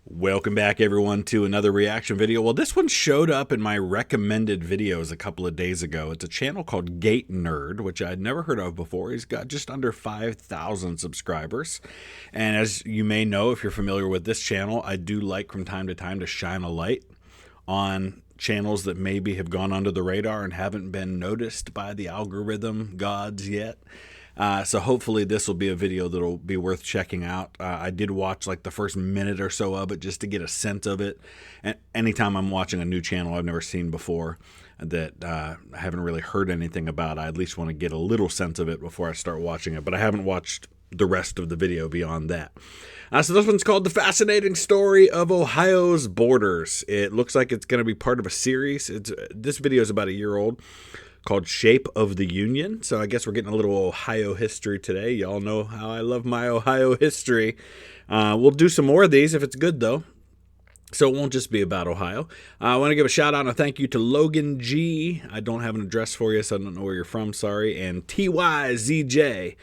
Welcome back, everyone, to another reaction video. Well, this one showed up in my recommended videos a couple of days ago. It's a channel called GateNerd, which I'd never heard of before. He's got just under 5,000 subscribers. And as you may know, if you're familiar with this channel, I do like from time to time to shine a light on channels that maybe have gone under the radar and haven't been noticed by the algorithm gods yet. So hopefully this will be a video that'll be worth checking out. I did watch like the first minute or so of it just to get a sense of it. And anytime I'm watching a new channel I've never seen before that I haven't really heard anything about, I at least want to get a little sense of it before I start watching it. But I haven't watched the rest of the video beyond that. So this one's called The Fascinating Story of Ohio's Borders. It looks like it's going to be part of a series. This video is about a year old, called Shape of the Union. So I guess we're getting a little Ohio history today. Y'all know how I love my Ohio history. We'll do some more of these if it's good, though. So it won't just be about Ohio. I want to give a shout out and a thank you to Logan G. I don't have an address for you, so I don't know where you're from. Sorry. And TYZJ,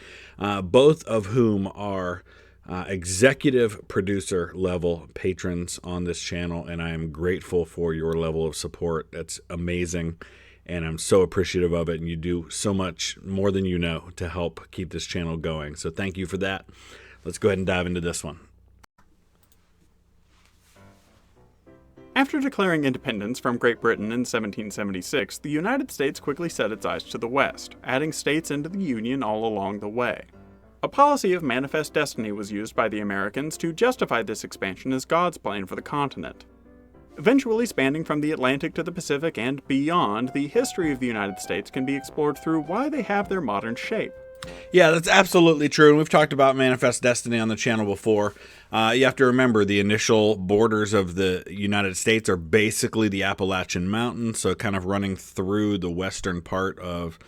both of whom are executive producer level patrons on this channel. And I am grateful for your level of support. That's amazing. And I'm so appreciative of it, and you do so much more than you know to help keep this channel going. So thank you for that. Let's go ahead and dive into this one. After declaring independence from Great Britain in 1776, the United States quickly set its eyes to the west, adding states into the Union all along the way. A policy of manifest destiny was used by the Americans to justify this expansion as God's plan for the continent. Eventually spanning from the Atlantic to the Pacific and beyond, the history of the United States can be explored through why they have their modern shape. Yeah, that's absolutely true. And we've talked about manifest destiny on the channel before. You have to remember the initial borders of the United States are basically the Appalachian Mountains, so kind of running through the western part of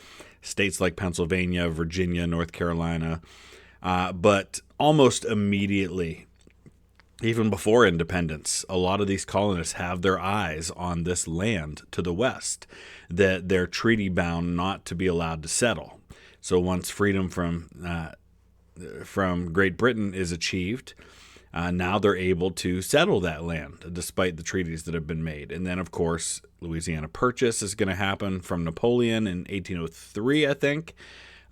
states like Pennsylvania, Virginia, North Carolina. But almost immediately, even before independence, a lot of these colonists have their eyes on this land to the west that they're treaty bound not to be allowed to settle. So once freedom from Great Britain is achieved, now they're able to settle that land despite the treaties that have been made. And then, of course, Louisiana Purchase is going to happen from Napoleon in 1803, I think.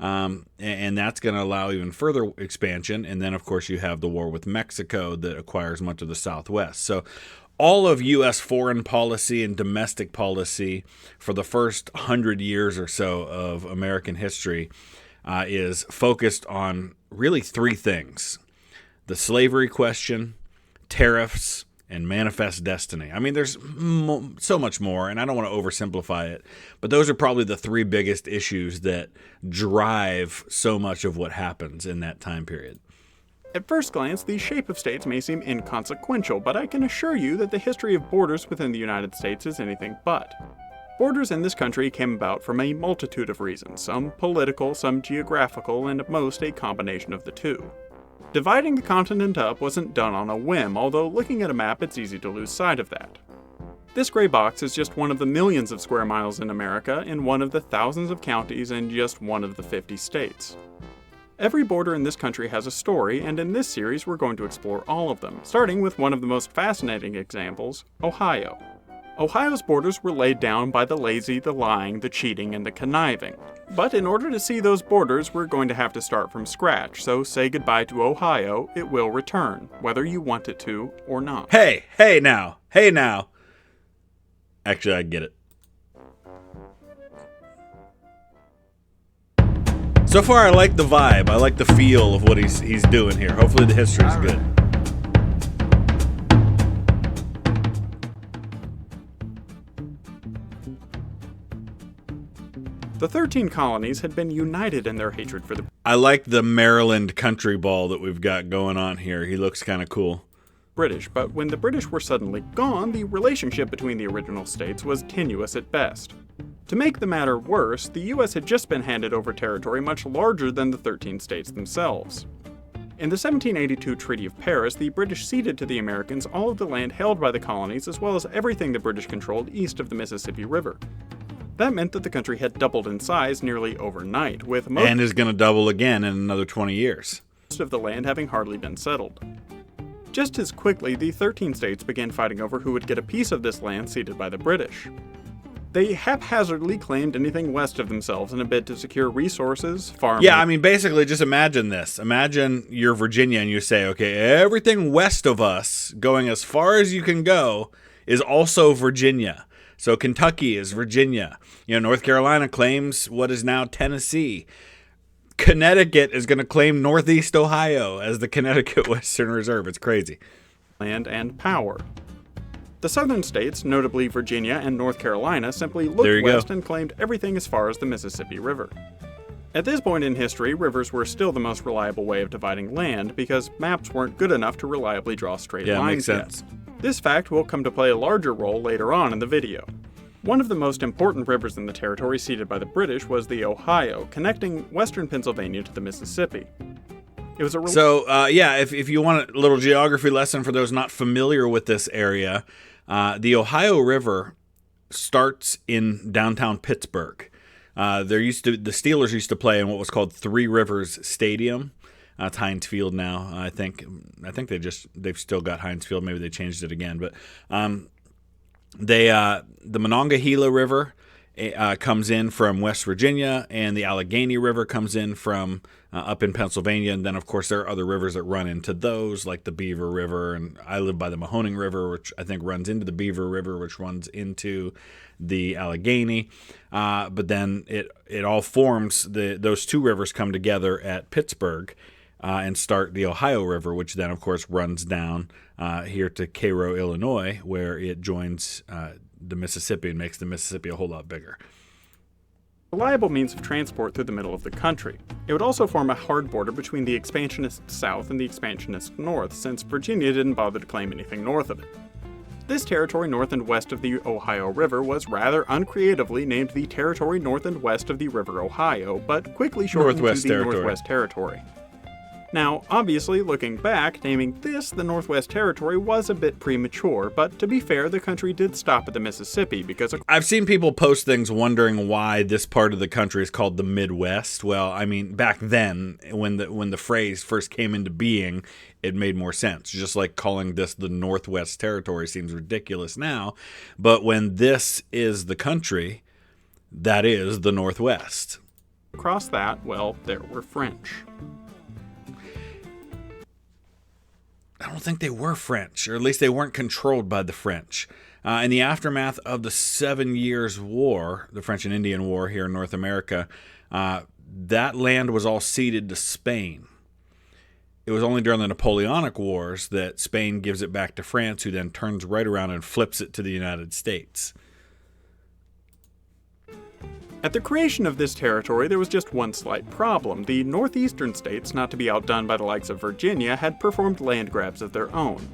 And that's going to allow even further expansion. And then, of course, you have the war with Mexico that acquires much of the Southwest. So all of U.S. foreign policy and domestic policy for the first 100 years or so of American history is focused on really three things: the slavery question, tariffs, and manifest destiny. I mean, there's so much more, and I don't want to oversimplify it, but those are probably the three biggest issues that drive so much of what happens in that time period. At first glance, the shape of states may seem inconsequential, but I can assure you that the history of borders within the United States is anything but. Borders in this country came about from a multitude of reasons, some political, some geographical, and at most a combination of the two. Dividing the continent up wasn't done on a whim, although looking at a map it's easy to lose sight of that. This gray box is just one of the millions of square miles in America, in one of the thousands of counties, and just one of the 50 states. Every border in this country has a story, and in this series we're going to explore all of them, starting with one of the most fascinating examples, Ohio. Ohio's borders were laid down by the lazy, the lying, the cheating, and the conniving. But in order to see those borders, we're going to have to start from scratch, so say goodbye to Ohio. It will return, whether you want it to or not. Hey now. Actually, I get it. So far, I like the vibe. I like the feel of what he's doing here. Hopefully the history is good. The 13 colonies had been united in their hatred for the I like the Maryland country ball that we've got going on here. He looks kind of cool. British, but when the British were suddenly gone, the relationship between the original states was tenuous at best. To make the matter worse, the US had just been handed over territory much larger than the 13 states themselves. In the 1782 Treaty of Paris, the British ceded to the Americans all of the land held by the colonies as well as everything the British controlled east of the Mississippi River. That meant that the country had doubled in size nearly overnight, with most and is going to double again in another 20 years. of the land having hardly been settled. Just as quickly, the 13 states began fighting over who would get a piece of this land ceded by the British. They haphazardly claimed anything west of themselves in a bid to secure resources, farming. Yeah, I mean, basically, just imagine this. Imagine you're Virginia and you say, okay, everything west of us, going as far as you can go, is also Virginia. So Kentucky is Virginia. North Carolina claims what is now Tennessee. Connecticut is going to claim Northeast Ohio as the Connecticut Western Reserve. It's crazy. Land and power. The southern states, notably Virginia and North Carolina, simply looked west and claimed everything as far as the Mississippi River. At this point in history, rivers were still the most reliable way of dividing land because maps weren't good enough to reliably draw straight lines makes sense. yet. This fact will come to play a larger role later on in the video. One of the most important rivers in the territory ceded by the British was the Ohio, connecting western Pennsylvania to the Mississippi. It was if you want a little geography lesson for those not familiar with this area, the Ohio River starts in downtown Pittsburgh. The Steelers used to play in what was called Three Rivers Stadium. It's Heinz Field now. I think they've still got Heinz Field. Maybe they changed it again. But the Monongahela River comes in from West Virginia, and the Allegheny River comes in from up in Pennsylvania. And then, of course, there are other rivers that run into those, like the Beaver River. And I live by the Mahoning River, which I think runs into the Beaver River, which runs into the Allegheny. But then it all forms, those two rivers come together at Pittsburgh and start the Ohio River, which then, of course, runs down here to Cairo, Illinois, where it joins the Mississippi and makes the Mississippi a whole lot bigger. Reliable means of transport through the middle of the country. It would also form a hard border between the expansionist South and the expansionist North, since Virginia didn't bother to claim anything north of it. This territory north and west of the Ohio River was rather uncreatively named the Territory North and West of the River Ohio, but quickly shortened to the Northwest Territory. Now, obviously, looking back, naming this the Northwest Territory was a bit premature, but to be fair, the country did stop at the Mississippi because I've seen people post things wondering why this part of the country is called the Midwest. Well, I mean, back then, when the phrase first came into being, it made more sense. Just like calling this the Northwest Territory seems ridiculous now, but when this is the country, that is the Northwest. Across that, well, there were French. I don't think they were French, or at least they weren't controlled by the French. In the aftermath of the 7 Years' War, the French and Indian War here in North America, that land was all ceded to Spain. It was only during the Napoleonic Wars that Spain gives it back to France, who then turns right around and flips it to the United States. At the creation of this territory, there was just one slight problem. The northeastern states, not to be outdone by the likes of Virginia, had performed land grabs of their own.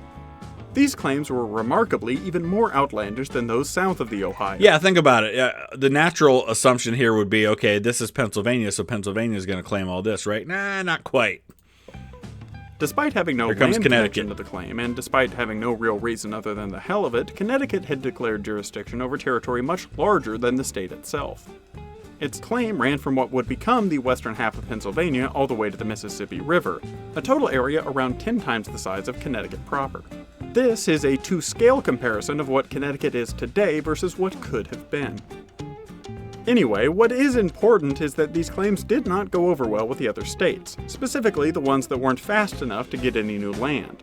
These claims were remarkably even more outlandish than those south of the Ohio. Yeah, think about it. The natural assumption here would be, okay, this is Pennsylvania, so Pennsylvania is going to claim all this, right? Nah, not quite. Despite having no land connection to the claim, and despite having no real reason other than the hell of it, Connecticut had declared jurisdiction over territory much larger than the state itself. Its claim ran from what would become the western half of Pennsylvania all the way to the Mississippi River, a total area around 10 times the size of Connecticut proper. This is a to-scale comparison of what Connecticut is today versus what could have been. Anyway, what is important is that these claims did not go over well with the other states, specifically the ones that weren't fast enough to get any new land.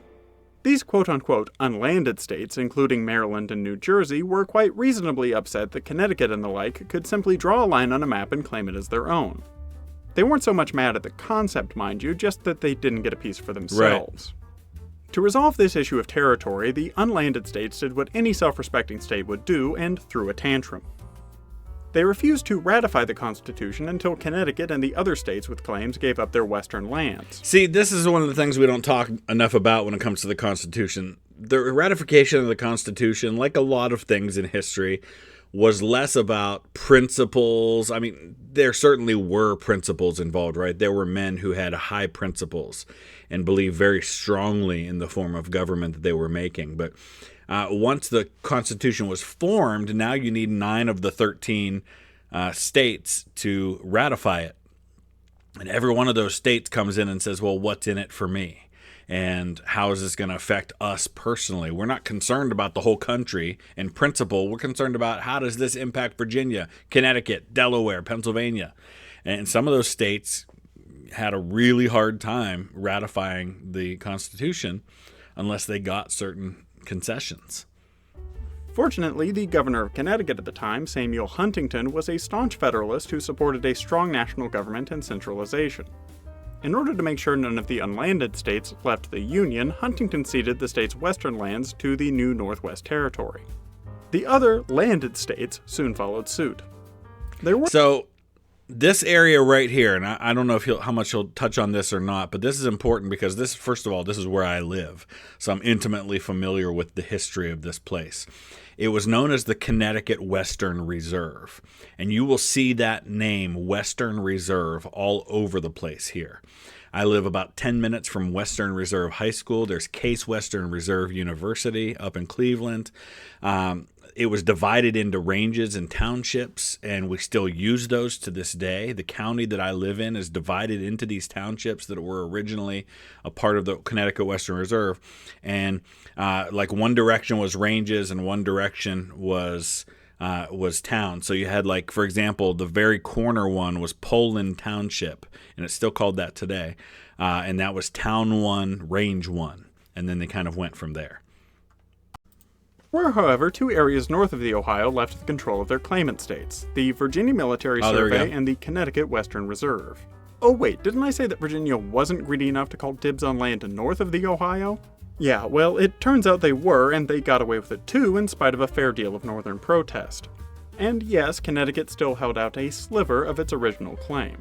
These quote-unquote unlanded states, including Maryland and New Jersey, were quite reasonably upset that Connecticut and the like could simply draw a line on a map and claim it as their own. They weren't so much mad at the concept, mind you, just that they didn't get a piece for themselves. Right. To resolve this issue of territory, the unlanded states did what any self-respecting state would do and threw a tantrum. They refused to ratify the Constitution until Connecticut and the other states with claims gave up their western lands. See, this is one of the things we don't talk enough about when it comes to the Constitution. The ratification of the Constitution, like a lot of things in history, was less about principles. I mean, there certainly were principles involved, right? There were men who had high principles and believed very strongly in the form of government that they were making. But once the Constitution was formed, now you need 9 of the 13 states to ratify it. And every one of those states comes in and says, well, what's in it for me? and how is this going to affect us personally? We're not concerned about the whole country in principle. We're concerned about how does this impact Virginia, Connecticut, Delaware, Pennsylvania. And some of those states had a really hard time ratifying the Constitution unless they got certain concessions. Fortunately, the governor of Connecticut at the time, Samuel Huntington, was a staunch Federalist who supported a strong national government and centralization. In order to make sure none of the unlanded states left the Union, Huntington ceded the state's western lands to the new Northwest Territory. The other landed states soon followed suit. So this area right here, and I don't know if how much he'll touch on this or not, but this is important because this, first of all, this is where I live, so I'm intimately familiar with the history of this place. It was known as the Connecticut Western Reserve, and you will see that name, Western Reserve, all over the place here. I live about 10 minutes from Western Reserve High School. There's Case Western Reserve University up in Cleveland. It was divided into ranges and townships, and we still use those to this day. The county that I live in is divided into these townships that were originally a part of the Connecticut Western Reserve. And like one direction was ranges and one direction was town. So you had, like, for example, the very corner one was Poland Township, and it's still called that today. And that was Town 1, Range 1. And then they kind of went from there. There were, however, two areas north of the Ohio left to the control of their claimant states, the Virginia Military Survey and the Connecticut Western Reserve. Oh wait, didn't I say that Virginia wasn't greedy enough to call dibs on land north of the Ohio? Yeah, well, it turns out they were, and they got away with it too in spite of a fair deal of northern protest. And yes, Connecticut still held out a sliver of its original claim.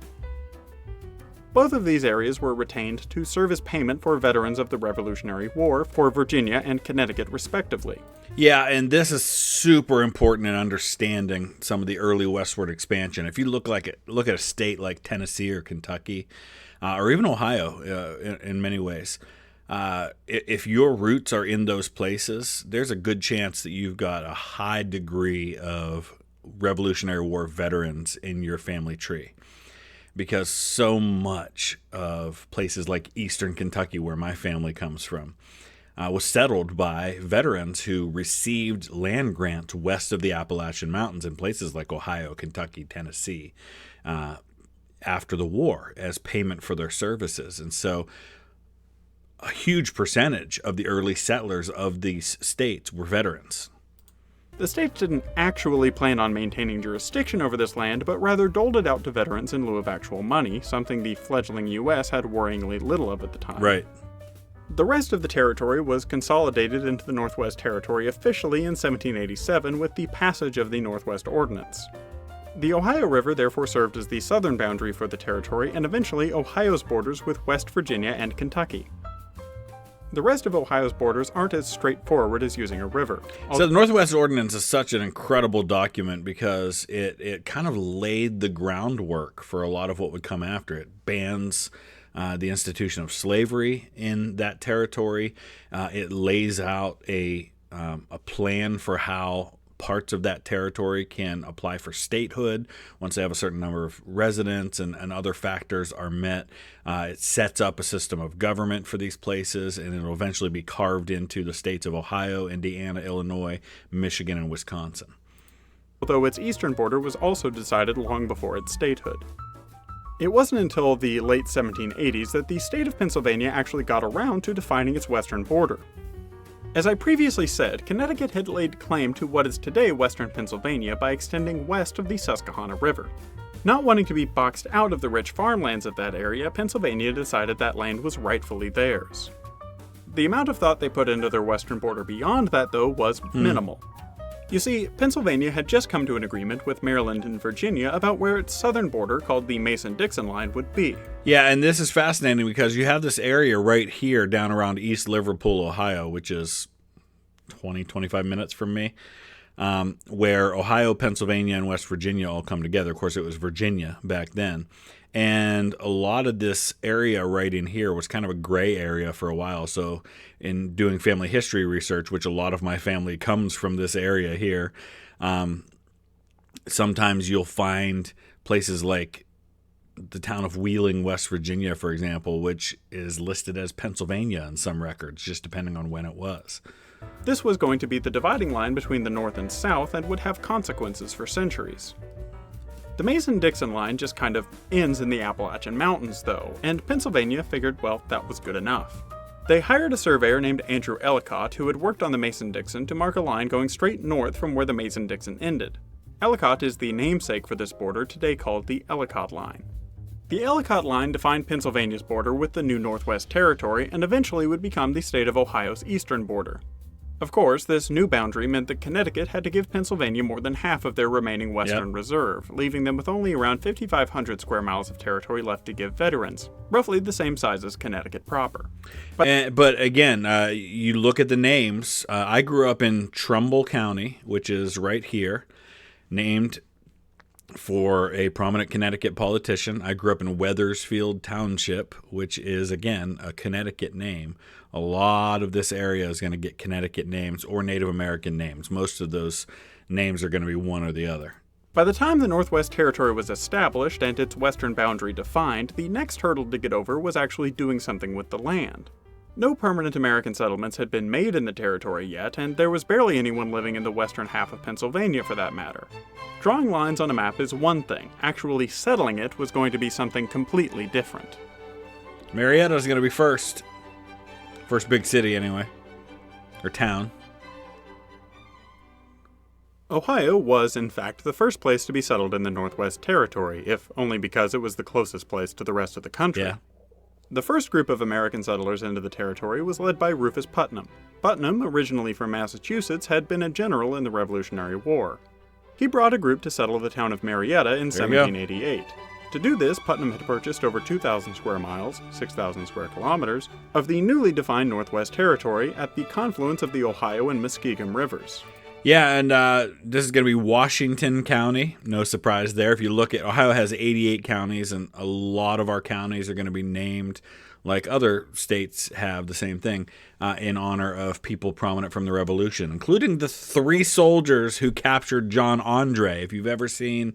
Both of these areas were retained to serve as payment for veterans of the Revolutionary War for Virginia and Connecticut respectively. Yeah, and this is super important in understanding some of the early westward expansion. If you look at a state like Tennessee or Kentucky, or even Ohio in many ways, if your roots are in those places, there's a good chance that you've got a high degree of Revolutionary War veterans in your family tree. Because so much of places like eastern Kentucky, where my family comes from, was settled by veterans who received land grants west of the Appalachian Mountains in places like Ohio, Kentucky, Tennessee, after the war as payment for their services. And so a huge percentage of the early settlers of these states were veterans. The states didn't actually plan on maintaining jurisdiction over this land, but rather doled it out to veterans in lieu of actual money, something the fledgling U.S. had worryingly little of at the time. Right. The rest of the territory was consolidated into the Northwest Territory officially in 1787 with the passage of the Northwest Ordinance. The Ohio River therefore served as the southern boundary for the territory and eventually Ohio's borders with West Virginia and Kentucky. The rest of Ohio's borders aren't as straightforward as using a river. So the Northwest Ordinance is such an incredible document because it kind of laid the groundwork for a lot of what would come after. It bans the institution of slavery in that territory. It lays out a plan for how parts of that territory can apply for statehood once they have a certain number of residents and other factors are met. It sets up a system of government for these places, and it will eventually be carved into the states of Ohio, Indiana, Illinois, Michigan, and Wisconsin. Although its eastern border was also decided long before its statehood. It wasn't until the late 1780s that the state of Pennsylvania actually got around to defining its western border. As I previously said, Connecticut had laid claim to what is today western Pennsylvania by extending west of the Susquehanna River. Not wanting to be boxed out of the rich farmlands of that area, Pennsylvania decided that land was rightfully theirs. The amount of thought they put into their western border beyond that, though, was minimal. You see, Pennsylvania had just come to an agreement with Maryland and Virginia about where its southern border, called the Mason-Dixon line, would be. Yeah, and this is fascinating because you have this area right here down around East Liverpool, Ohio, which is 25 minutes from me, where Ohio, Pennsylvania, and West Virginia all come together. Of course, it was Virginia back then. And a lot of this area right in here was kind of a gray area for a while. So in doing family history research, which a lot of my family comes from this area here, sometimes you'll find places like the town of Wheeling, West Virginia, for example, which is listed as Pennsylvania in some records, just depending on when it was. This was going to be the dividing line between the North and South and would have consequences for centuries. The Mason-Dixon line just kind of ends in the Appalachian Mountains, though, and Pennsylvania figured, well, that was good enough. They hired a surveyor named Andrew Ellicott who had worked on the Mason-Dixon to mark a line going straight north from where the Mason-Dixon ended. Ellicott is the namesake for this border, today called the Ellicott Line. The Ellicott Line defined Pennsylvania's border with the new Northwest Territory and eventually would become the state of Ohio's eastern border. Of course, this new boundary meant that Connecticut had to give Pennsylvania more than half of their remaining western reserve, leaving them with only around 5,500 square miles of territory left to give veterans, roughly the same size as Connecticut proper. But again, you look at the names. I grew up in Trumbull County, which is right here, named for a prominent Connecticut politician. I grew up in Wethersfield Township, which is, again, a Connecticut name. A lot of this area is going to get Connecticut names or Native American names. Most of those names are going to be one or the other. By the time the Northwest Territory was established and its western boundary defined, the next hurdle to get over was actually doing something with the land. No permanent American settlements had been made in the territory yet, and there was barely anyone living in the western half of Pennsylvania for that matter. Drawing lines on a map is one thing. Actually settling it was going to be something completely different. Marietta's going to be first. First big city, anyway. Or town. Ohio was, in fact, the first place to be settled in the Northwest Territory, if only because it was the closest place to the rest of the country. Yeah. The first group of American settlers into the territory was led by Rufus Putnam. Putnam, originally from Massachusetts, had been a general in the Revolutionary War. He brought a group to settle the town of Marietta in 1788. To do this, Putnam had purchased over 2,000 square miles, 6,000 square kilometers, of the newly defined Northwest Territory at the confluence of the Ohio and Muskingum rivers. Yeah, and this is going to be Washington County. No surprise there. If you look at, Ohio has 88 counties, and a lot of our counties are going to be named, like other states have the same thing, in honor of people prominent from the Revolution, including the 3 soldiers who captured John Andre. If you've ever seen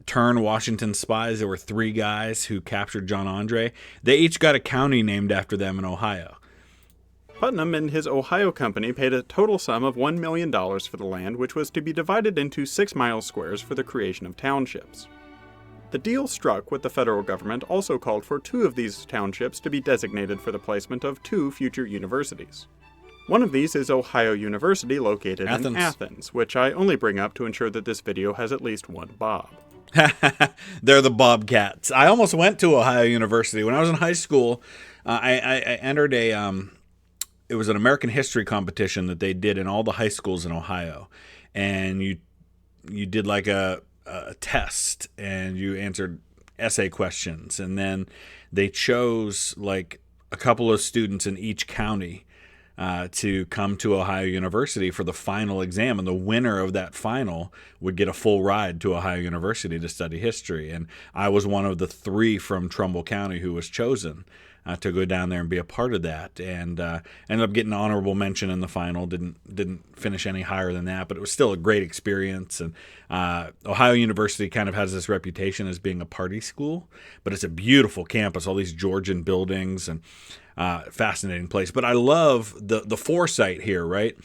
Turn Washington Spies, there were 3 guys who captured John Andre. They each got a county named after them in Ohio. Putnam and his Ohio company paid a total sum of $1 million for the land, which was to be divided into 6 mile squares for the creation of townships. The deal struck with the federal government also called for 2 of these townships to be designated for the placement of 2 future universities. One of these is Ohio University, located in Athens, which I only bring up to ensure that this video has at least one Bob. They're the Bobcats. I almost went to Ohio University. When I was in high school, I entered it was an American history competition that they did in all the high schools in Ohio. And you did like a test, and you answered essay questions. And then they chose like a couple of students in each county to come to Ohio University for the final exam, and the winner of that final would get a full ride to Ohio University to study history. And I was one of the 3 from Trumbull County who was chosen to go down there and be a part of that, and ended up getting an honorable mention in the final. Didn't finish any higher than that, but it was still a great experience. And Ohio University kind of has this reputation as being a party school, but it's a beautiful campus, all these Georgian buildings, and fascinating place. But I love the foresight here, right,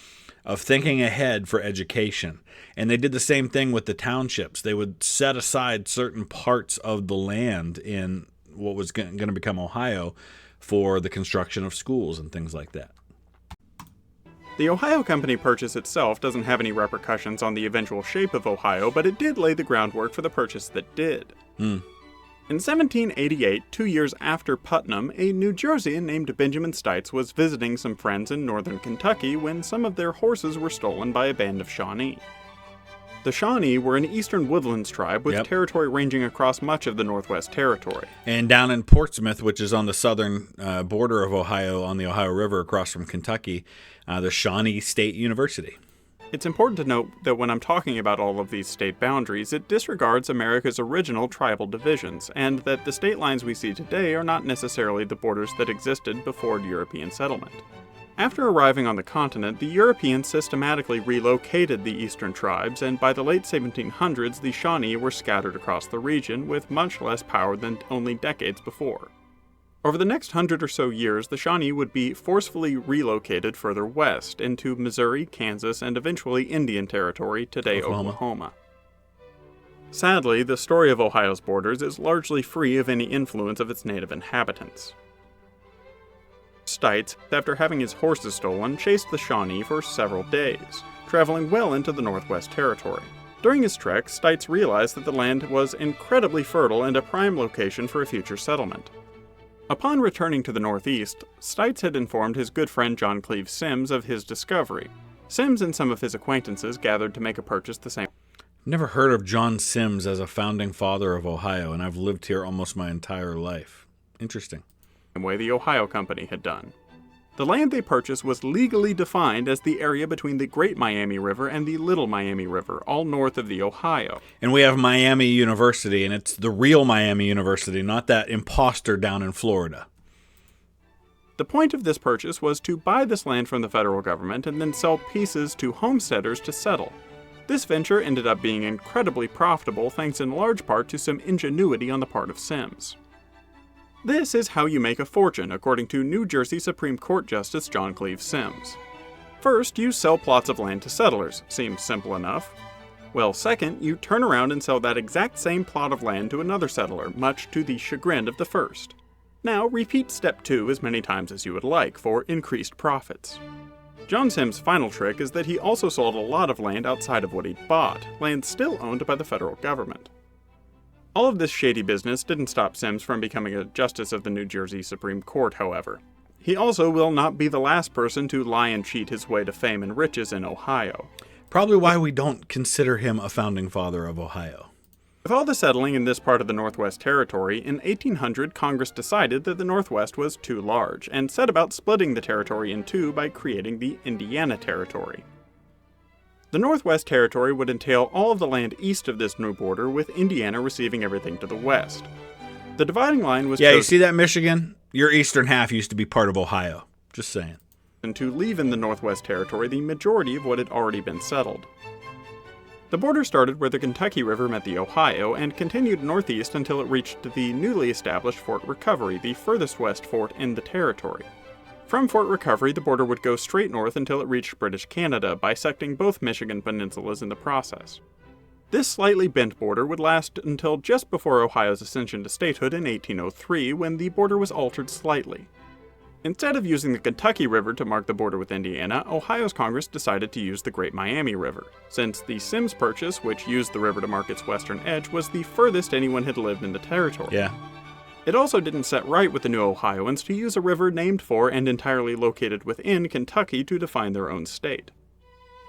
of thinking ahead for education. And they did the same thing with the townships. They would set aside certain parts of the land in what was going to become Ohio for the construction of schools and things like that. The Ohio Company purchase itself doesn't have any repercussions on the eventual shape of Ohio, but it did lay the groundwork for the purchase that did. In 1788, 2 years after Putnam, a New Jerseyan named Benjamin Stites was visiting some friends in northern Kentucky when some of their horses were stolen by a band of Shawnee. The Shawnee were an eastern woodlands tribe with territory ranging across much of the Northwest Territory. And down in Portsmouth, which is on the southern border of Ohio, on the Ohio River across from Kentucky, the Shawnee State University. It's important to note that when I'm talking about all of these state boundaries, it disregards America's original tribal divisions, and that the state lines we see today are not necessarily the borders that existed before European settlement. After arriving on the continent, the Europeans systematically relocated the eastern tribes, and by the late 1700s, the Shawnee were scattered across the region with much less power than only decades before. Over the next 100 or so years, the Shawnee would be forcefully relocated further west into Missouri, Kansas, and eventually Indian Territory, today Oklahoma. Sadly, the story of Ohio's borders is largely free of any influence of its native inhabitants. Stites, after having his horses stolen, chased the Shawnee for several days, traveling well into the Northwest Territory. During his trek, Stites realized that the land was incredibly fertile and a prime location for a future settlement. Upon returning to the Northeast, Stites had informed his good friend John Cleve Symmes of his discovery. Symmes and some of his acquaintances gathered to make a purchase the same. Never heard of John Symmes as a founding father of Ohio, and I've lived here almost my entire life. Interesting. Way the Ohio Company had done. The land they purchased was legally defined as the area between the Great Miami River and the Little Miami River, all north of the Ohio. And we have Miami University, and it's the real Miami University, not that imposter down in Florida. The point of this purchase was to buy this land from the federal government and then sell pieces to homesteaders to settle. This venture ended up being incredibly profitable thanks in large part to some ingenuity on the part of Symmes. This is how you make a fortune, according to New Jersey Supreme Court Justice John Cleve Symmes. First, you sell plots of land to settlers. Seems simple enough. Well, second, you turn around and sell that exact same plot of land to another settler, much to the chagrin of the first. Now, repeat step 2 as many times as you would like for increased profits. John Symmes' final trick is that he also sold a lot of land outside of what he'd bought, land still owned by the federal government. All of this shady business didn't stop Symmes from becoming a justice of the New Jersey Supreme Court, however. He also will not be the last person to lie and cheat his way to fame and riches in Ohio. Probably why we don't consider him a founding father of Ohio. With all the settling in this part of the Northwest Territory, in 1800 Congress decided that the Northwest was too large, and set about splitting the territory in two by creating the Indiana Territory. The Northwest Territory would entail all of the land east of this new border, with Indiana receiving everything to the west. The dividing line was you see that, Michigan? Your eastern half used to be part of Ohio. Just saying. To leave in the Northwest Territory the majority of what had already been settled. The border started where the Kentucky River met the Ohio and continued northeast until it reached the newly established Fort Recovery, the furthest west fort in the territory. From Fort Recovery, the border would go straight north until it reached British Canada, bisecting both Michigan peninsulas in the process. This slightly bent border would last until just before Ohio's ascension to statehood in 1803, when the border was altered slightly. Instead of using the Kentucky River to mark the border with Indiana, Ohio's Congress decided to use the Great Miami River, since the Symmes Purchase, which used the river to mark its western edge, was the furthest anyone had lived in the territory. Yeah. It also didn't set right with the new Ohioans to use a river named for and entirely located within Kentucky to define their own state.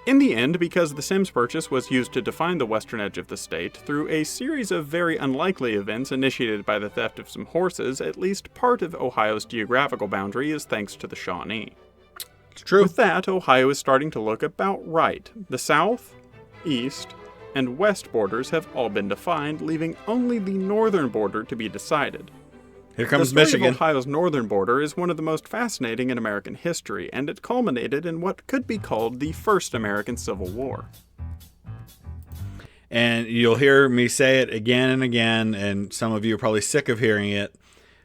In the end, because the Symmes Purchase was used to define the western edge of the state, through a series of very unlikely events initiated by the theft of some horses, at least part of Ohio's geographical boundary is thanks to the Shawnee. It's true. With that, Ohio is starting to look about right. The south, east, and west borders have all been defined, leaving only the northern border to be decided. Here comes the story Michigan. Of Ohio's northern border is one of the most fascinating in American history, and it culminated in what could be called the First American Civil War. And you'll hear me say it again and again, and some of you are probably sick of hearing it.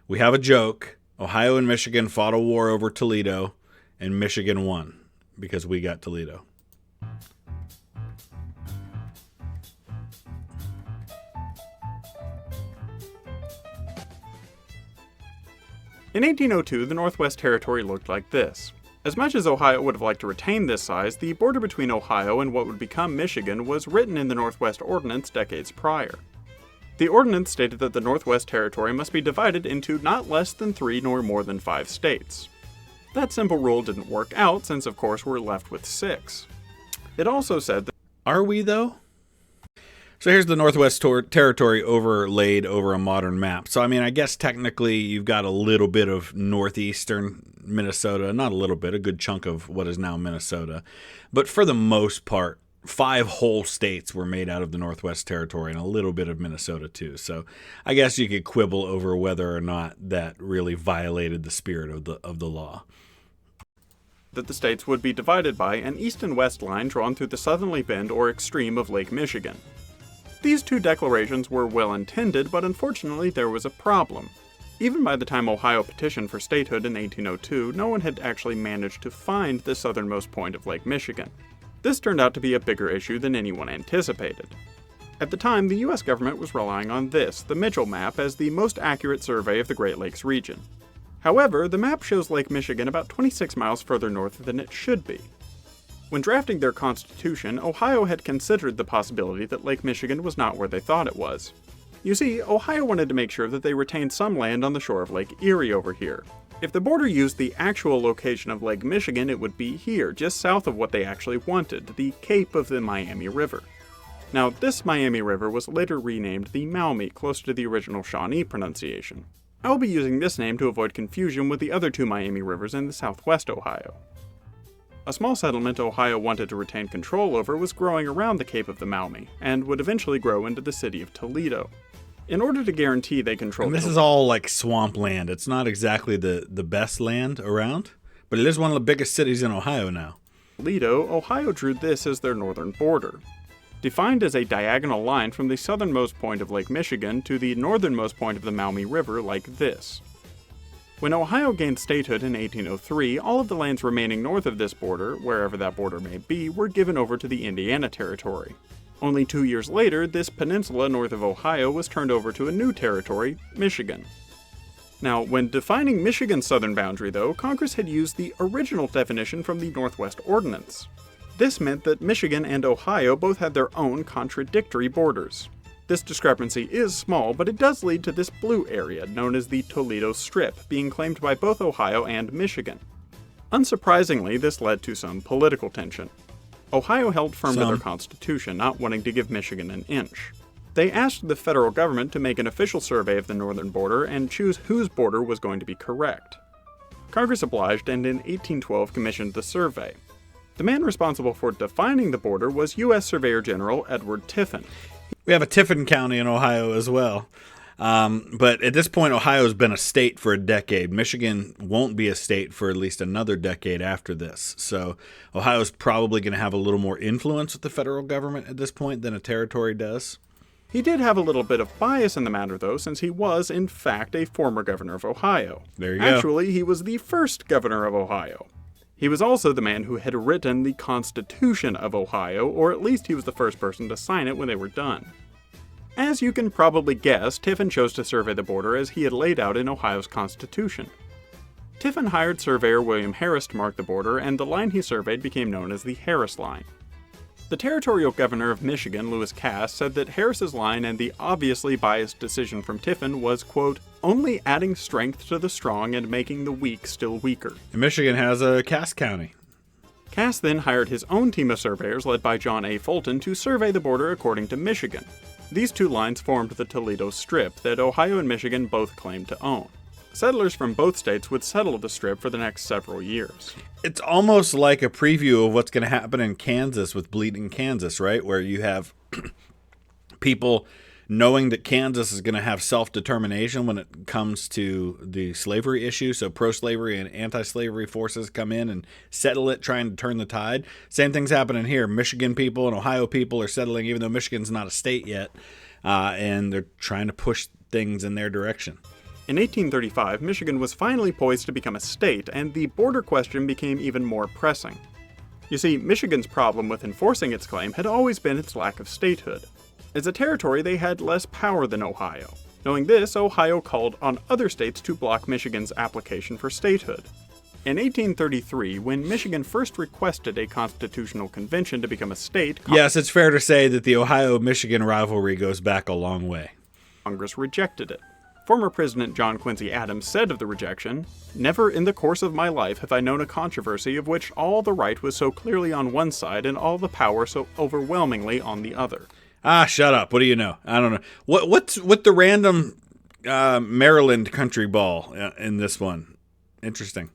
We have a joke. Ohio and Michigan fought a war over Toledo, and Michigan won because we got Toledo. In 1802, the Northwest Territory looked like this. As much as Ohio would have liked to retain this size, the border between Ohio and what would become Michigan was written in the Northwest Ordinance decades prior. The ordinance stated that the Northwest Territory must be divided into not less than 3 nor more than 5 states. That simple rule didn't work out since, of course, we're left with 6. It also said that... Are we, though? So here's the Northwest Territory overlaid over a modern map. So, I mean, I guess technically you've got a little bit of northeastern Minnesota. Not a little bit, a good chunk of what is now Minnesota. But for the most part, 5 whole states were made out of the Northwest Territory and a little bit of Minnesota, too. So I guess you could quibble over whether or not that really violated the spirit of the law. that the states would be divided by an east and west line drawn through the southerly bend or extreme of Lake Michigan. These two declarations were well intended, but unfortunately there was a problem. Even by the time Ohio petitioned for statehood in 1802, no one had actually managed to find the southernmost point of Lake Michigan. This turned out to be a bigger issue than anyone anticipated. At the time, the US government was relying on this, the Mitchell map, as the most accurate survey of the Great Lakes region. However, the map shows Lake Michigan about 26 miles further north than it should be. When drafting their constitution, Ohio had considered the possibility that Lake Michigan was not where they thought it was. You see, Ohio wanted to make sure that they retained some land on the shore of Lake Erie over here. If the border used the actual location of Lake Michigan, it would be here, just south of what they actually wanted, the Cape of the Miami River. Now, this Miami River was later renamed the Maumee, close to the original Shawnee pronunciation. I will be using this name to avoid confusion with the other two Miami rivers in the southwest Ohio. A small settlement Ohio wanted to retain control over was growing around the Cape of the Maumee, and would eventually grow into the city of Toledo. In order to guarantee they controlled... And this is all like swamp land. It's not exactly the best land around, but it is one of the biggest cities in Ohio now. Toledo, Ohio drew this as their northern border. Defined as a diagonal line from the southernmost point of Lake Michigan to the northernmost point of the Maumee River like this. When Ohio gained statehood in 1803, all of the lands remaining north of this border, wherever that border may be, were given over to the Indiana Territory. Only 2 years later, this peninsula north of Ohio was turned over to a new territory, Michigan. Now, when defining Michigan's southern boundary, though, Congress had used the original definition from the Northwest Ordinance. This meant that Michigan and Ohio both had their own contradictory borders. This discrepancy is small, but it does lead to this blue area, known as the Toledo Strip, being claimed by both Ohio and Michigan. Unsurprisingly, this led to some political tension. Ohio held firm to their constitution, not wanting to give Michigan an inch. They asked the federal government to make an official survey of the northern border and choose whose border was going to be correct. Congress obliged and in 1812 commissioned the survey. The man responsible for defining the border was U.S. Surveyor General Edward Tiffin. We have a Tiffin County in Ohio as well. But at this point, Ohio's been a state for a decade. Michigan won't be a state for at least another decade after this. So Ohio's probably going to have a little more influence with the federal government at this point than a territory does. He did have a little bit of bias in the matter, though, since he was, in fact, a former governor of Ohio. There you go. Actually, he was the first governor of Ohio. He was also the man who had written the Constitution of Ohio, or at least he was the first person to sign it when they were done. As you can probably guess, Tiffin chose to survey the border as he had laid out in Ohio's Constitution. Tiffin hired surveyor William Harris to mark the border, and the line he surveyed became known as the Harris Line. The territorial governor of Michigan, Lewis Cass, said that Harris's line and the obviously biased decision from Tiffin was, quote, only adding strength to the strong and making the weak still weaker. And Michigan has a Cass County. Cass then hired his own team of surveyors led by John A. Fulton to survey the border according to Michigan. These two lines formed the Toledo Strip that Ohio and Michigan both claimed to own. Settlers from both states would settle the Strip for the next several years. It's almost like a preview of what's going to happen in Kansas with Bleeding Kansas, right? Where you have people knowing that Kansas is going to have self-determination when it comes to the slavery issue. So pro-slavery and anti-slavery forces come in and settle it, trying to turn the tide. Same thing's happening here. Michigan people and Ohio people are settling, even though Michigan's not a state yet, and they're trying to push things in their direction. In 1835, Michigan was finally poised to become a state, and the border question became even more pressing. You see, Michigan's problem with enforcing its claim had always been its lack of statehood. As a territory, they had less power than Ohio. Knowing this, Ohio called on other states to block Michigan's application for statehood. In 1833, when Michigan first requested a constitutional convention to become a state, yes, it's fair to say that the Ohio-Michigan rivalry goes back a long way. Congress rejected it. Former President John Quincy Adams said of the rejection, "Never in the course of my life have I known a controversy of which all the right was so clearly on one side and all the power so overwhelmingly on the other." Ah, shut up. What do you know? I don't know. What's with the random Maryland country ball in this one? Interesting.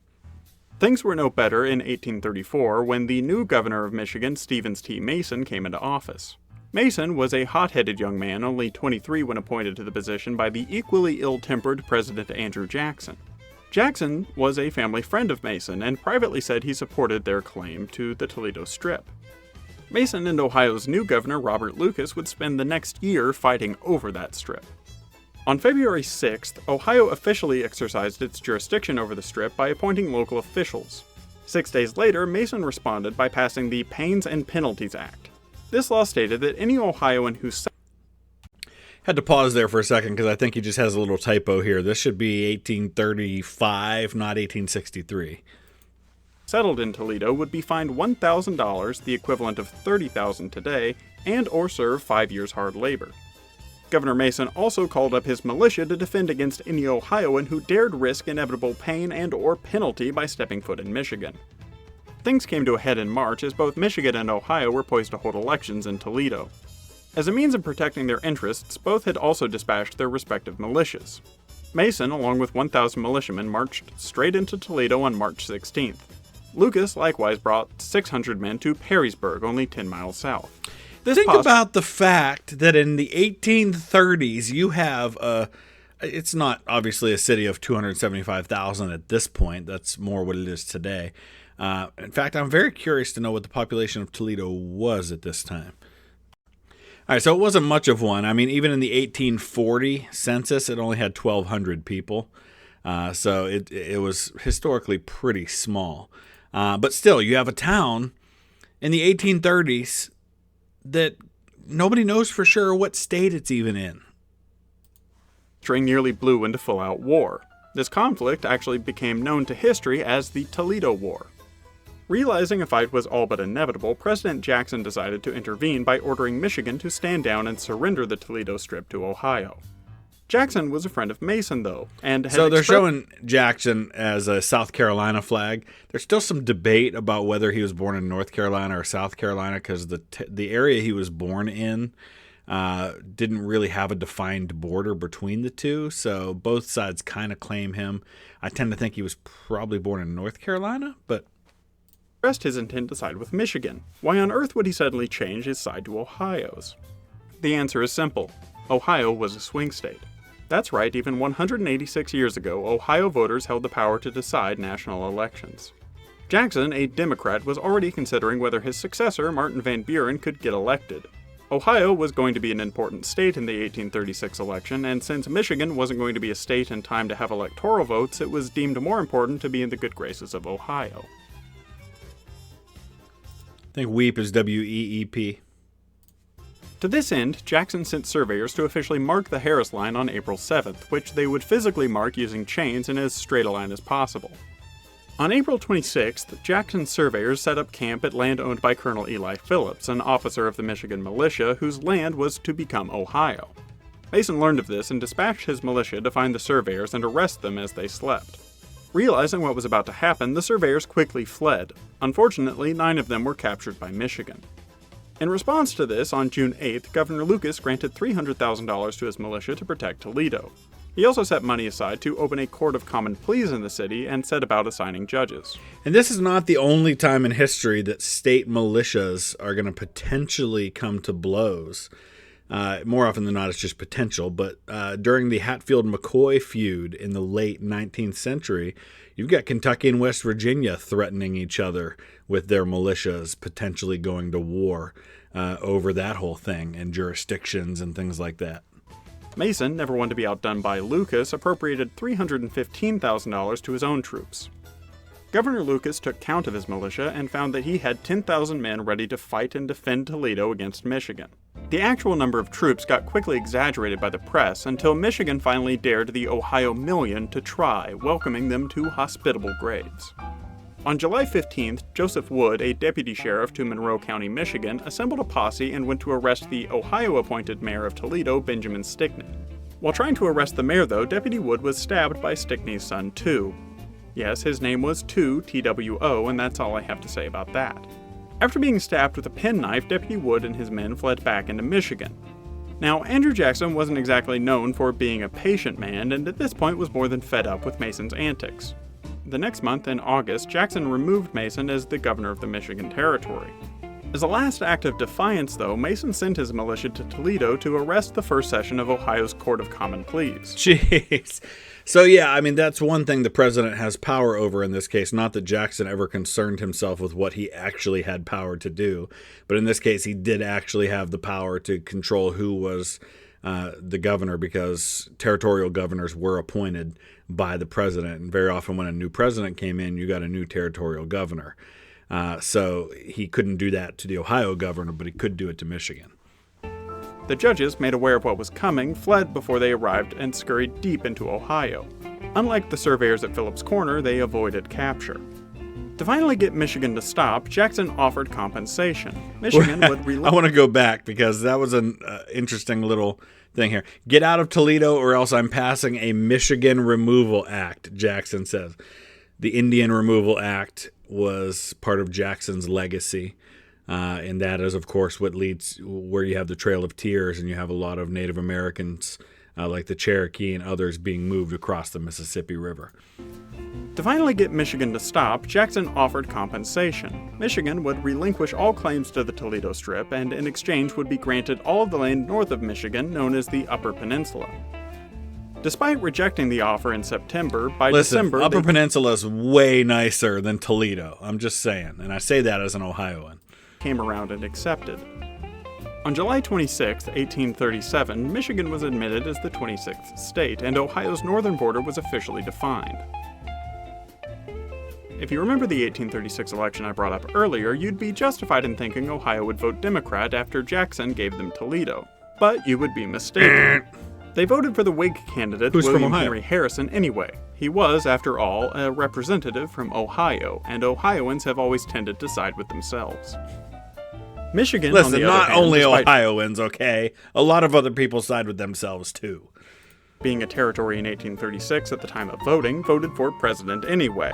Things were no better in 1834 when the new governor of Michigan, Stevens T. Mason, came into office. Mason was a hot-headed young man, only 23 when appointed to the position by the equally ill-tempered President Andrew Jackson. Jackson was a family friend of Mason and privately said he supported their claim to the Toledo Strip. Mason and Ohio's new governor, Robert Lucas, would spend the next year fighting over that strip. On February 6th, Ohio officially exercised its jurisdiction over the strip by appointing local officials. 6 days later, Mason responded by passing the Pains and Penalties Act. This law stated that any Ohioan who Had to pause there for a second because I think he just has a little typo here. This should be 1835, not 1863. settled in Toledo would be fined $1,000, the equivalent of $30,000 today, and or serve 5 years hard labor. Governor Mason also called up his militia to defend against any Ohioan who dared risk inevitable pain and or penalty by stepping foot in Michigan. Things came to a head in March as both Michigan and Ohio were poised to hold elections in Toledo. As a means of protecting their interests, both had also dispatched their respective militias. Mason, along with 1,000 militiamen, marched straight into Toledo on March 16th. Lucas likewise brought 600 men to Perrysburg, only 10 miles south. Think about the fact that in the 1830s, you have it's not obviously a city of 275,000 at this point. That's more what it is today. In fact, I'm very curious to know what the population of Toledo was at this time. All right, so it wasn't much of one. I mean, even in the 1840 census, it only had 1,200 people. So it was historically pretty small. But still, you have a town in the 1830s that nobody knows for sure what state it's even in. String nearly blew into full-out war. This conflict actually became known to history as the Toledo War. Realizing a fight was all but inevitable, President Jackson decided to intervene by ordering Michigan to stand down and surrender the Toledo Strip to Ohio. Jackson was a friend of Mason, though, and so they're showing Jackson as a South Carolina flag. There's still some debate about whether he was born in North Carolina or South Carolina because the area he was born in didn't really have a defined border between the two, so both sides kind of claim him. I tend to think he was probably born in North Carolina, but expressed his intent to side with Michigan. Why on earth would he suddenly change his side to Ohio's? The answer is simple. Ohio was a swing state. That's right, even 186 years ago, Ohio voters held the power to decide national elections. Jackson, a Democrat, was already considering whether his successor, Martin Van Buren, could get elected. Ohio was going to be an important state in the 1836 election, and since Michigan wasn't going to be a state in time to have electoral votes, it was deemed more important to be in the good graces of Ohio. I think WEEP is W-E-E-P. To this end, Jackson sent surveyors to officially mark the Harris Line on April 7th, which they would physically mark using chains in as straight a line as possible. On April 26th, Jackson's surveyors set up camp at land owned by Colonel Eli Phillips, an officer of the Michigan militia whose land was to become Ohio. Mason learned of this and dispatched his militia to find the surveyors and arrest them as they slept. Realizing what was about to happen, the surveyors quickly fled. Unfortunately, 9 of them were captured by Michigan. In response to this, on June 8th, Governor Lucas granted $300,000 to his militia to protect Toledo. He also set money aside to open a court of common pleas in the city and set about assigning judges. And this is not the only time in history that state militias are going to potentially come to blows. More often than not, it's just potential. But during the Hatfield-McCoy feud in the late 19th century, you've got Kentucky and West Virginia threatening each other with their militias potentially going to war over that whole thing and jurisdictions and things like that. Mason, never one to be outdone by Lucas, appropriated $315,000 to his own troops. Governor Lucas took count of his militia and found that he had 10,000 men ready to fight and defend Toledo against Michigan. The actual number of troops got quickly exaggerated by the press until Michigan finally dared the Ohio Million to try, welcoming them to hospitable graves. On July 15th, Joseph Wood, a deputy sheriff to Monroe County, Michigan, assembled a posse and went to arrest the Ohio-appointed mayor of Toledo, Benjamin Stickney. While trying to arrest the mayor, though, Deputy Wood was stabbed by Stickney's son, Two. Yes, his name was Two, T-W-O, and that's all I have to say about that. After being stabbed with a penknife, Deputy Wood and his men fled back into Michigan. Now, Andrew Jackson wasn't exactly known for being a patient man, and at this point was more than fed up with Mason's antics. The next month, in August, Jackson removed Mason as the governor of the Michigan Territory. As a last act of defiance, though, Mason sent his militia to Toledo to arrest the first session of Ohio's Court of Common Pleas. Jeez. So, yeah, I mean, that's one thing the president has power over in this case. Not that Jackson ever concerned himself with what he actually had power to do. But in this case, he did actually have the power to control who was the governor, because territorial governors were appointed by the president. And very often when a new president came in, you got a new territorial governor. So he couldn't do that to the Ohio governor, but he could do it to Michigan. The judges, made aware of what was coming, fled before they arrived and scurried deep into Ohio. Unlike the surveyors at Phillips Corner, they avoided capture. To finally get Michigan to stop, Jackson offered compensation. Michigan would I want to go back because that was an interesting little thing here. Get out of Toledo or else I'm passing a Michigan Removal Act, Jackson says. The Indian Removal Act was part of Jackson's legacy. And that is, of course, what leads where you have the Trail of Tears and you have a lot of Native Americans like the Cherokee and others being moved across the Mississippi River. To finally get Michigan to stop, Jackson offered compensation. Michigan would relinquish all claims to the Toledo Strip and in exchange would be granted all of the land north of Michigan known as the Upper Peninsula. Despite rejecting the offer in September, by December... Upper Peninsula is way nicer than Toledo. I'm just saying, and I say that as an Ohioan. ...came around and accepted. On July 26, 1837, Michigan was admitted as the 26th state, and Ohio's northern border was officially defined. If you remember the 1836 election I brought up earlier, you'd be justified in thinking Ohio would vote Democrat after Jackson gave them Toledo. But you would be mistaken. They voted for the Whig candidate, William Henry Harrison, anyway. He was, after all, a representative from Ohio, and Ohioans have always tended to side with themselves. Michigan, listen, on the not other hand, only Ohioans, okay? A lot of other people side with themselves, too. Being a territory in 1836 at the time of voting, voted for president anyway.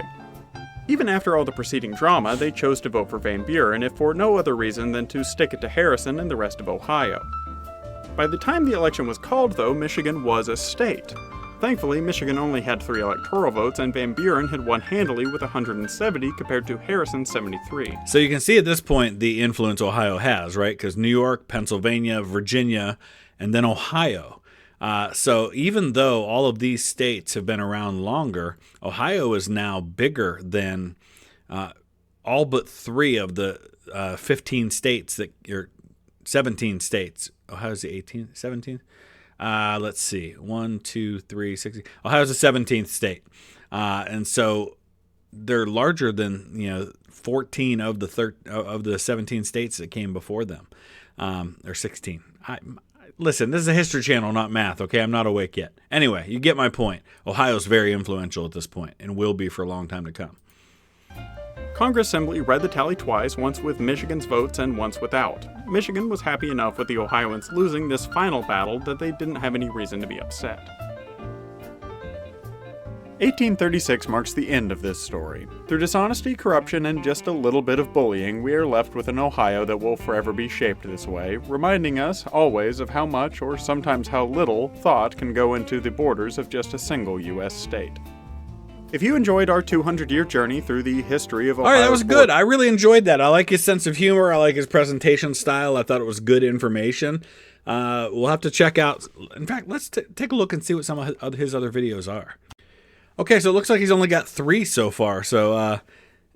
Even after all the preceding drama, they chose to vote for Van Buren, if for no other reason than to stick it to Harrison and the rest of Ohio. By the time the election was called, though, Michigan was a state. Thankfully, Michigan only had 3 electoral votes, and Van Buren had won handily with 170 compared to Harrison's 73. So you can see at this point the influence Ohio has, right? Because New York, Pennsylvania, Virginia, and then Ohio. So even though all of these states have been around longer, Ohio is now bigger than all but 3 of the 15 states that are 17 states. Ohio's the 18th, 17th? Let's see. 1, 2, 3, 6. Ohio's the 17th state. And so they're larger than, 14 of the 17 states that came before them. Or 16. Listen, this is a history channel, not math, okay? I'm not awake yet. Anyway, you get my point. Ohio's very influential at this point and will be for a long time to come. Congress Assembly read the tally twice, once with Michigan's votes and once without. Michigan was happy enough with the Ohioans losing this final battle that they didn't have any reason to be upset. 1836 marks the end of this story. Through dishonesty, corruption, and just a little bit of bullying, we are left with an Ohio that will forever be shaped this way, reminding us always of how much, or sometimes how little, thought can go into the borders of just a single U.S. state. If you enjoyed our 200-year journey through the history of Ohio... All right, that was good. I really enjoyed that. I like his sense of humor. I like his presentation style. I thought it was good information. We'll have to check out... In fact, let's take a look and see what some of his other videos are. Okay, so it looks like he's only got 3 so far. So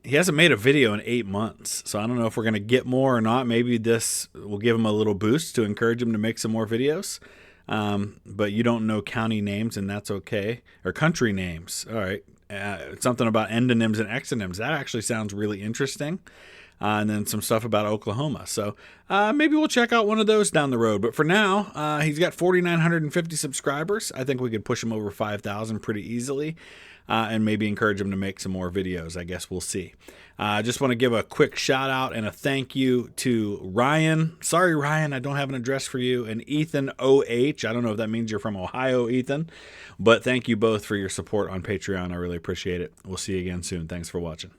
he hasn't made a video in 8 months. So I don't know if we're going to get more or not. Maybe this will give him a little boost to encourage him to make some more videos. But you don't know county names, and that's okay. Or country names. All right. Something about endonyms and exonyms. That actually sounds really interesting. And then some stuff about Oklahoma. So maybe we'll check out one of those down the road. But for now, he's got 4,950 subscribers. I think we could push him over 5,000 pretty easily. And maybe encourage him to make some more videos. I guess we'll see. I just want to give a quick shout out and a thank you to Ryan. Sorry, Ryan, I don't have an address for you. And Ethan OH. I don't know if that means you're from Ohio, Ethan. But thank you both for your support on Patreon. I really appreciate it. We'll see you again soon. Thanks for watching.